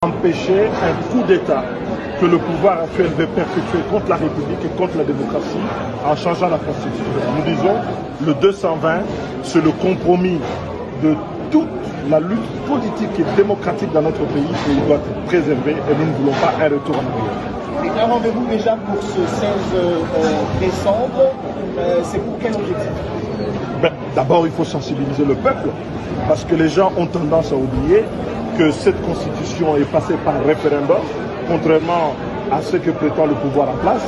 Empêcher un coup d'État que le pouvoir actuel veut perpétuer contre la République et contre la démocratie en changeant la Constitution. Nous disons, le 220, c'est le compromis de toute la lutte politique et démocratique dans notre pays et il doit être préservé et nous ne voulons pas un retour en arrière. Et un rendez-vous déjà pour ce 16 décembre, c'est pour quel objectif? D'abord, il faut sensibiliser le peuple parce que les gens ont tendance à oublier que cette constitution est passée par référendum, contrairement à ce que prétend le pouvoir en place.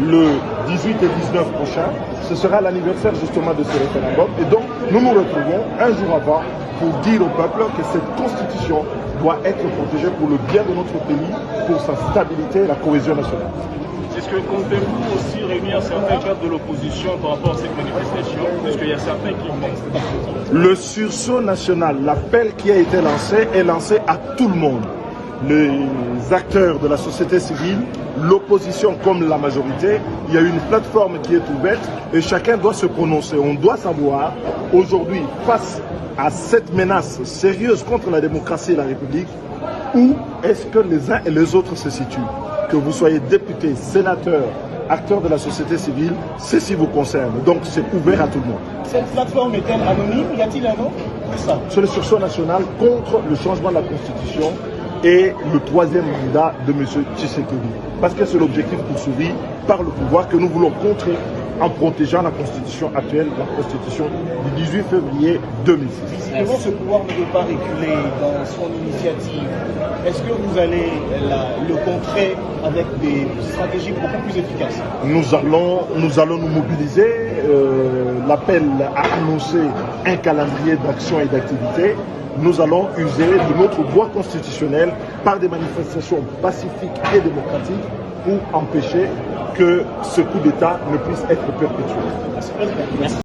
Le 18 et 19 prochain, ce sera l'anniversaire justement de ce référendum. Et donc, nous nous retrouvons un jour avant pour dire au peuple que cette constitution doit être protégée pour le bien de notre pays, pour sa stabilité et la cohésion nationale. Est-ce que comptez-vous aussi réunir certains cadres de l'opposition par rapport à cette manifestation? Puisqu'il y a certains qui manquent. Le sursaut national, l'appel qui a été lancé, est lancé à tout le monde. Les acteurs de la société civile, l'opposition comme la majorité, il y a une plateforme qui est ouverte et chacun doit se prononcer. On doit savoir, aujourd'hui, face à cette menace sérieuse contre la démocratie et la République, où est-ce que les uns et les autres se situent? Que vous soyez député, sénateur, acteur de la société civile, ceci vous concerne. Donc c'est ouvert à tout le monde. Cette plateforme est-elle anonyme? Y a-t-il un nom? C'est le sursaut national contre le changement de la Constitution et le troisième mandat de M. Tshisekedi. Parce que c'est l'objectif poursuivi par le pouvoir que nous voulons contrer en protégeant la Constitution actuelle, la Constitution du 18 février 2006. Visiblement, ce pouvoir ne veut pas reculer dans son initiative. Est-ce que vous allez le contrer avec des stratégies beaucoup plus efficaces? Nous allons nous mobiliser. L'appel a annoncé un calendrier d'action et d'activité. Nous allons user de notre droit constitutionnel par des manifestations pacifiques et démocratiques pour empêcher que ce coup d'État ne puisse être perpétué. Merci.